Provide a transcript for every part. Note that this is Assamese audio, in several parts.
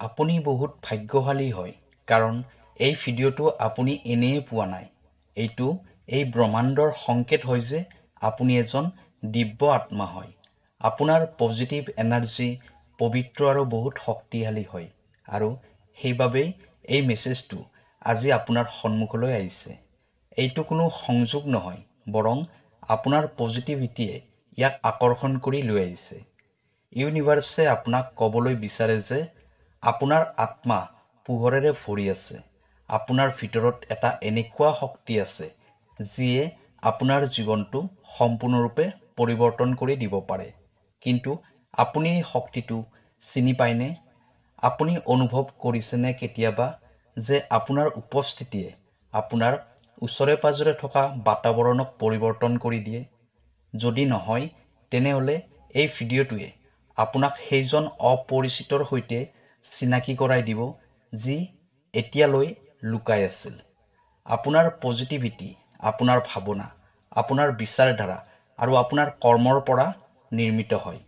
আপুনি বহুত ভাগ্যশালী হয় কাৰণ এই ভিডিঅ'টো আপুনি এনেই পোৱা নাই। এইটো এই ব্ৰহ্মাণ্ডৰ সংকেত হয় যে আপুনি এজন দিব্য আত্মা হয়। আপোনাৰ পজিটিভ এনাৰ্জি পবিত্ৰ আৰু বহুত শক্তিশালী হয় আৰু সেইবাবেই এই মেছেজটো আজি আপোনাৰ সন্মুখলৈ আহিছে। এইটো কোনো সংযোগ নহয়, বৰং আপোনাৰ পজিটিভিটিয়ে ইয়াক আকৰ্ষণ কৰি লৈ আহিছে। ইউনিভাৰ্ছে আপোনাক ক'বলৈ বিচাৰে যে আপোনাৰ আত্মা পোহৰেৰে ভৰি আছে। আপোনাৰ ভিতৰত এটা এনেকুৱা শক্তি আছে যিয়ে আপোনাৰ জীৱনটো সম্পূৰ্ণৰূপে পৰিৱৰ্তন কৰি দিব পাৰে। কিন্তু আপুনি এই শক্তিটো চিনি পায়নে? আপুনি অনুভৱ কৰিছেনে কেতিয়াবা যে আপোনাৰ উপস্থিতিয়ে আপোনাৰ ওচৰে পাজৰে থকা বাতাবৰণক পৰিৱৰ্তন কৰি দিয়ে? যদি নহয়, তেনেহ'লে এই ভিডিঅ'টোৱে আপোনাক সেইজন অপৰিচিতৰ সৈতে চিনাকি কৰাই দিব যি এতিয়ালৈ লুকাই আছিল। আপোনাৰ পজিটিভিটি, আপোনাৰ ভাৱনা, আপোনাৰ বিচাৰধাৰা আৰু আপোনাৰ কৰ্মৰ পৰা নিৰ্মিত হয়।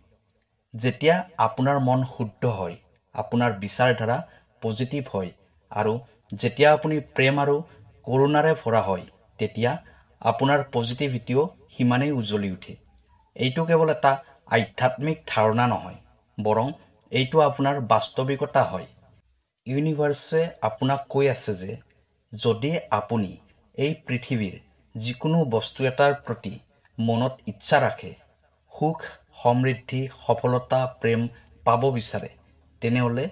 যেতিয়া আপোনাৰ মন শুদ্ধ হয়, আপোনাৰ বিচাৰধাৰা পজিটিভ হয় আৰু যেতিয়া আপুনি প্ৰেম আৰু কৰুণাৰে ভৰা হয়, তেতিয়া আপোনাৰ পজিটিভিটিও সিমানেই উজ্বলি উঠে। এইটো কেৱল এটা আধ্যাত্মিক ধাৰণা নহয়, বৰং এইটো আপোনাৰ বাস্তৱিকতা হয়। ইউনিভাৰ্ছে আপোনাক কৈ আছে যে যদি আপুনি এই পৃথিৱীৰ যিকোনো বস্তু এটাৰ প্ৰতি মনত ইচ্ছা ৰাখে, সুখ, সমৃদ্ধি, সফলতা, প্ৰেম পাব বিচাৰে, তেনেহ'লে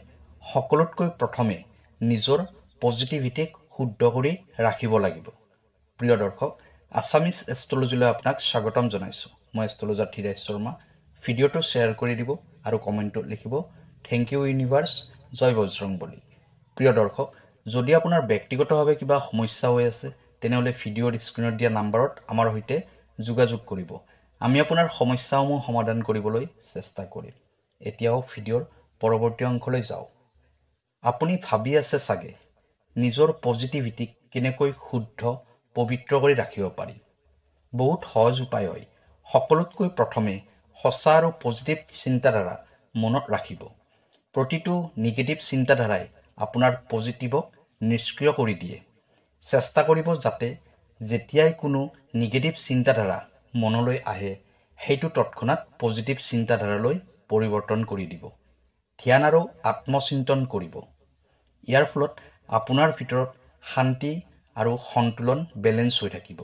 সকলোতকৈ প্ৰথমে নিজৰ পজিটিভিটিক শুদ্ধ কৰি ৰাখিব লাগিব। প্ৰিয় দৰ্শক, আছামিজ এষ্ট্ৰলজীলৈ আপোনাক স্বাগতম জনাইছোঁ। মই এষ্ট্ৰলজাৰ ধীৰাজ শৰ্মা। ভিডিঅ'টো শ্বেয়াৰ কৰি দিব আৰু কমেণ্টত লিখিব থেংক ইউ ইউনিভাৰ্ছ, জয় বজৰংবলী। প্ৰিয় দৰ্শক, যদি আপোনাৰ ব্যক্তিগতভাৱে কিবা সমস্যা হৈ আছে, তেনেহ'লে ভিডিঅ'ৰ স্ক্ৰীণত দিয়া নাম্বাৰত আমাৰ সৈতে যোগাযোগ কৰিব। আমি আপোনাৰ সমস্যাসমূহ সমাধান কৰিবলৈ চেষ্টা কৰিম। এতিয়াও ভিডিঅ'ৰ পৰৱৰ্তী অংশলৈ যাওঁ। আপুনি ভাবি আছে চাগে নিজৰ পজিটিভিটিক কেনেকৈ শুদ্ধ, পবিত্ৰ কৰি ৰাখিব পাৰি। বহুত সহজ উপায় হয়। সকলোতকৈ প্ৰথমে সঁচা আৰু পজিটিভ চিন্তাধাৰা মনত ৰাখিব। প্ৰতিটো নিগেটিভ চিন্তাধাৰাই আপোনাৰ পজিটিভক নিষ্ক্ৰিয় কৰি দিয়ে। চেষ্টা কৰিব যাতে যেতিয়াই কোনো নিগেটিভ চিন্তাধাৰা মনলৈ আহে, সেইটো তৎক্ষণাত পজিটিভ চিন্তাধাৰালৈ পৰিৱৰ্তন কৰি দিব। ধ্যান আৰু আত্মচিন্তন কৰিব। ইয়াৰ ফলত আপোনাৰ ভিতৰত শান্তি আৰু সন্তুলন বেলেঞ্চ হৈ থাকিব,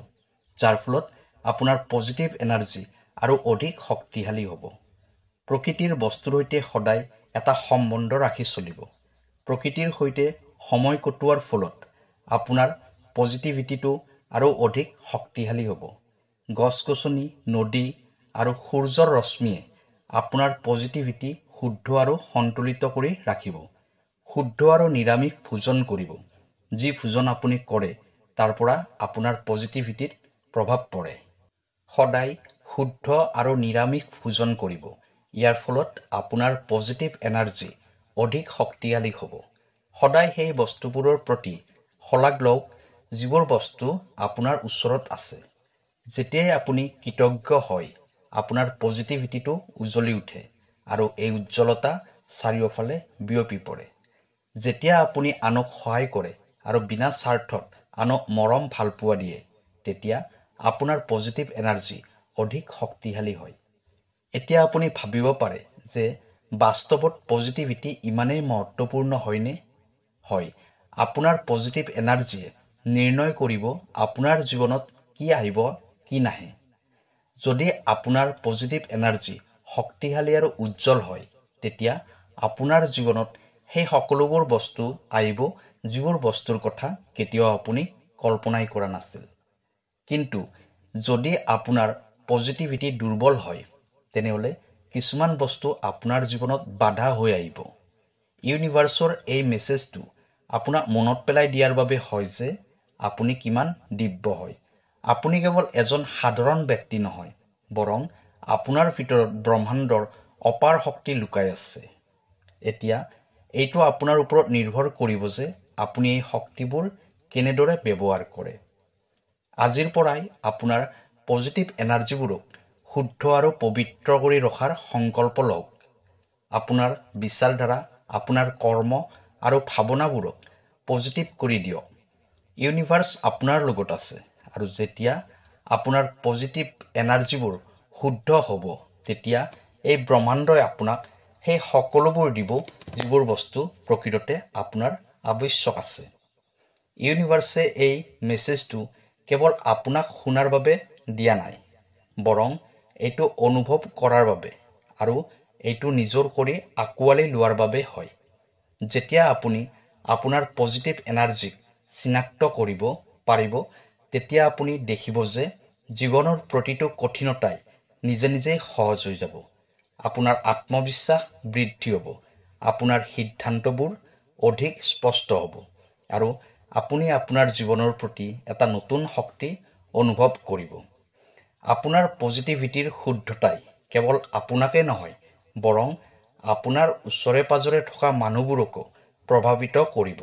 যাৰ ফলত আপোনাৰ পজিটিভ এনাৰ্জি আৰু অধিক শক্তিশালী হ'ব। প্ৰকৃতিৰ বস্তুৰ সৈতে সদায় এটা সম্বন্ধ ৰাখি চলিব। প্ৰকৃতিৰ সৈতে সময় কটোৱাৰ ফলত আপোনাৰ পজিটিভিটিটো আৰু অধিক শক্তিশালী হ'ব। গছ-গছনি, নদী আৰু সূৰ্যৰ ৰশ্মিয়ে আপোনাৰ পজিটিভিটি শুদ্ধ আৰু সন্তুলিত কৰি ৰাখিব। শুদ্ধ আৰু নিৰামিষ ভোজন কৰিব। যি ভোজন আপুনি কৰে, তাৰ পৰা আপোনাৰ পজিটিভিটিত প্ৰভাৱ পৰে। সদায় শুদ্ধ আৰু নিৰামিষ ভোজন কৰিব। ইয়াৰ ফলত আপোনাৰ পজিটিভ এনাৰ্জি অধিক শক্তিশালী হ'ব। সদায় সেই বস্তুবোৰৰ প্ৰতি শলাগ লওক যিবোৰ বস্তু আপোনাৰ ওচৰত আছে। যেতিয়াই আপুনি কৃতজ্ঞ হয়, আপোনাৰ পজিটিভিটিটো উজ্বলি উঠে আৰু এই উজ্জ্বলতা চাৰিওফালে বিয়পি পৰে। যেতিয়া আপুনি আনক সহায় কৰে আৰু বিনা স্বাৰ্থত আনক মৰম ভালপোৱা দিয়ে, তেতিয়া আপোনাৰ পজিটিভ এনাৰ্জি অধিক শক্তিশালী হয়। এতিয়া আপুনি ভাবিব পাৰে যে বাস্তৱত পজিটিভিটি ইমানেই মহত্বপূৰ্ণ হয়নে? হয়, আপোনাৰ পজিটিভ এনাৰ্জিয়ে নিৰ্ণয় কৰিব আপোনাৰ জীৱনত কি আহিব, কি নাহে। যদি আপোনাৰ পজিটিভ এনাৰ্জি শক্তিশালী আৰু উজ্জ্বল হয়, তেতিয়া আপোনাৰ জীৱনত সেই সকলোবোৰ বস্তু আহিব যিবোৰ বস্তুৰ কথা কেতিয়াও আপুনি কল্পনাই কৰা নাছিল। কিন্তু যদি আপোনাৰ পজিটিভিটি দুৰ্বল হয়, তেনেহ'লে কিছুমান বস্তু আপোনাৰ জীৱনত বাধা হৈ আহিব। ইউনিভাৰ্ছৰ এই মেছেজটো আপোনাক মনত পেলাই দিয়াৰ বাবে হয় যে আপুনি কিমান দিব্য হয়। আপুনি কেৱল এজন সাধাৰণ ব্যক্তি নহয়, বৰং আপোনাৰ ভিতৰত ব্ৰহ্মাণ্ডৰ অপাৰ শক্তি লুকাই আছে। এতিয়া এইটো আপোনাৰ ওপৰত নিৰ্ভৰ কৰিব যে আপুনি এই শক্তিবোৰ কেনেদৰে ব্যৱহাৰ কৰে। আজিৰ পৰাই আপোনাৰ পজিটিভ এনাৰ্জিবোৰক শুদ্ধ আৰু পবিত্ৰ কৰি ৰখাৰ সংকল্প লওক। আপোনাৰ বিচাৰধাৰা আপোনাৰ কৰ্ম আৰু ভাৱনাবোৰক পজিটিভ কৰি দিয়ক। ইউনিভাৰ্ছ আপোনাৰ লগত আছে আৰু যেতিয়া আপোনাৰ পজিটিভ এনাৰ্জিবোৰ শুদ্ধ হ'ব তেতিয়া এই ব্ৰহ্মাণ্ডই আপোনাক সেই সকলোবোৰ দিব যিবোৰ বস্তু প্ৰকৃততে আপোনাৰ আৱশ্যক আছে। ইউনিভাৰ্ছে এই মেছেজটো কেৱল আপোনাক শুনাৰ বাবে দিয়া নাই, বৰং এইটো অনুভৱ কৰাৰ বাবে আৰু এইটো নিজৰ কৰি আঁকোৱালি লোৱাৰ বাবে হয়। যেতিয়া আপুনি আপোনাৰ পজিটিভ এনাৰ্জিক চিনাক্ত কৰিব পাৰিব তেতিয়া আপুনি দেখিব যে জীৱনৰ প্ৰতিটো কঠিনতাই নিজে নিজেই সহজ হৈ যাব। আপোনাৰ আত্মবিশ্বাস বৃদ্ধি হ'ব, আপোনাৰ সিদ্ধান্তবোৰ অধিক স্পষ্ট হ'ব আৰু আপুনি আপোনাৰ জীৱনৰ প্ৰতি এটা নতুন শক্তি অনুভৱ কৰিব। আপোনাৰ পজিটিভিটিৰ শুদ্ধতাই কেৱল আপোনাকে নহয়, বৰং আপোনাৰ ওচৰে পাজৰে থকা মানুহবোৰকো প্ৰভাৱিত কৰিব।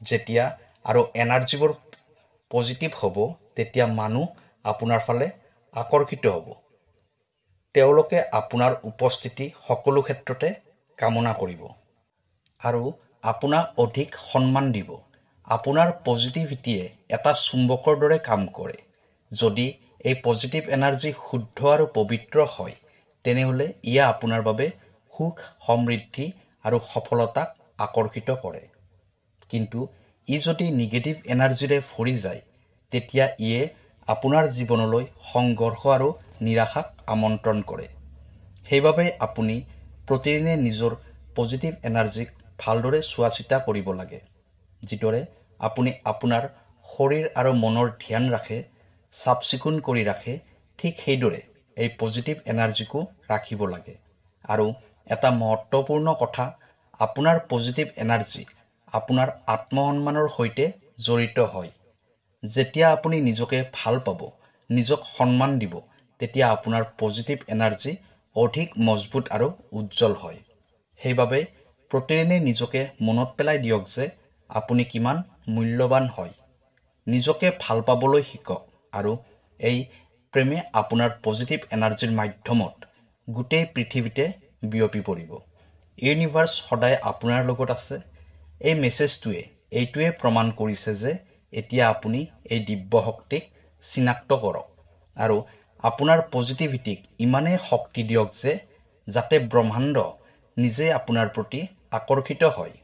যেতিয়া আৰু এনাৰ্জিবোৰ পজিটিভ হ'ব তেতিয়া মানুহ আপোনাৰ ফালে আকৰ্ষিত হ'ব। তেওঁলোকে আপোনাৰ উপস্থিতি সকলো ক্ষেত্ৰতে কামনা কৰিব আৰু আপোনাক অধিক সন্মান দিব। আপোনাৰ পজিটিভিটিয়ে এটা চুম্বকৰ দৰে কাম কৰে। যদি এই পজিটিভ এনাৰ্জি শুদ্ধ আৰু পবিত্ৰ হয় তেনেহ'লে ইয়ে আপোনাৰ বাবে সুখ, সমৃদ্ধি আৰু সফলতাক আকৰ্ষিত কৰে। কিন্তু ই যদি নিগেটিভ এনাৰ্জিৰে ভৰি যায় তেতিয়া ইয়ে আপোনাৰ জীৱনলৈ সংঘৰ্ষ আৰু নিৰাশাক আমন্ত্ৰণ কৰে। সেইবাবে আপুনি প্ৰতিদিনে নিজৰ পজিটিভ এনাৰ্জিক ভালদৰে চোৱা চিতা কৰিব লাগে। যিদৰে আপুনি আপোনাৰ শৰীৰ আৰু মনৰ ধ্যান ৰাখে, চাফ চিকুণ কৰি ৰাখে, ঠিক সেইদৰে এই পজিটিভ এনাৰ্জিকো ৰাখিব লাগে। আৰু এটা মহত্বপূৰ্ণ কথা, আপোনাৰ পজিটিভ এনাৰ্জি আপোনাৰ আত্মসন্মানৰ সৈতে জড়িত হয়। যেতিয়া আপুনি নিজকে ভাল পাব, নিজক সন্মান দিব, তেতিয়া আপোনাৰ পজিটিভ এনাৰ্জি অধিক মজবুত আৰু উজ্জ্বল হয়। সেইবাবে প্ৰতিদিনে নিজকে মনত পেলাই দিয়ক যে আপুনি কিমান মূল্যৱান হয়। নিজকে ভাল পাবলৈ শিকক আৰু এই প্ৰেমে আপোনাৰ পজিটিভ এনাৰ্জিৰ মাধ্যমত গোটেই পৃথিৱীতে বিয়পি পৰিব। ইউনিভাৰ্ছ সদায় আপোনাৰ লগত আছে। এই মেছেজটোৱে এইটোৱে প্ৰমাণ কৰিছে যে এতিয়া আপুনি এই দিব্য শক্তিক চিনাক্ত কৰক আৰু আপোনাৰ পজিটিভিটিক ইমানেই শক্তি দিয়ক যে যাতে ব্ৰহ্মাণ্ড নিজে আপোনাৰ প্ৰতি আকৰ্ষিত হয়।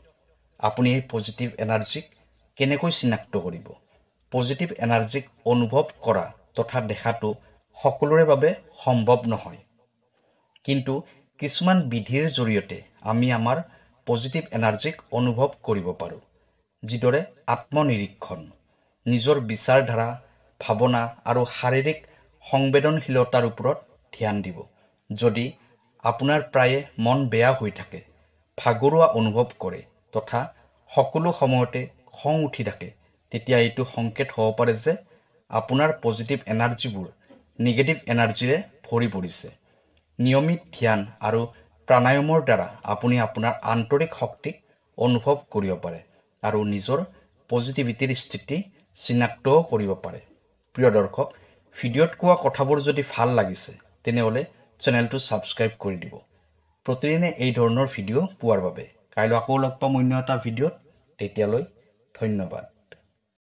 আপুনি এই পজিটিভ এনাৰ্জিক কেনেকৈ চিনাক্ত কৰিব? পজিটিভ এনাৰ্জিক অনুভৱ কৰা তথা দেখাটো সকলোৰে বাবে সম্ভৱ নহয়, কিন্তু কিছুমান বিধিৰ জৰিয়তে আমি আমাৰ পজিটিভ এনাৰ্জিক অনুভৱ কৰিব পাৰোঁ। যিদৰে আত্মনিৰীক্ষণ, নিজৰ বিচাৰধাৰা, ভাৱনা আৰু শাৰীৰিক সংবেদনশীলতাৰ ওপৰত ধ্যান দিব। যদি আপোনাৰ প্ৰায়ে মন বেয়া হৈ থাকে, ভাগৰুৱা অনুভৱ কৰে তথা সকলো সময়তে খং উঠি থাকে, তেতিয়া এইটো সংকেত হ'ব পাৰে যে আপোনাৰ পজিটিভ এনাৰ্জিবোৰ নিগেটিভ এনাৰ্জিৰে ভৰি পৰিছে। নিয়মিত ধ্যান আৰু প্ৰাণায়ামৰ দ্বাৰা আপুনি আপোনাৰ আন্তৰিক শক্তিক অনুভৱ কৰিব পাৰে আৰু নিজৰ পজিটিভিটিৰ স্থিতি চিনাক্তও কৰিব পাৰে। প্ৰিয় দৰ্শক, ভিডিঅ'ত কোৱা কথাবোৰ যদি ভাল লাগিছে তেনেহ'লে চেনেলটো ছাবস্ক্ৰাইব কৰি দিব। প্ৰতিদিনে এই ধৰণৰ ভিডিঅ' পোৱাৰ বাবে। কাইলৈ আকৌ লগ পাম অন্য এটা ভিডিঅ'ত। তেতিয়ালৈ ধন্যবাদ।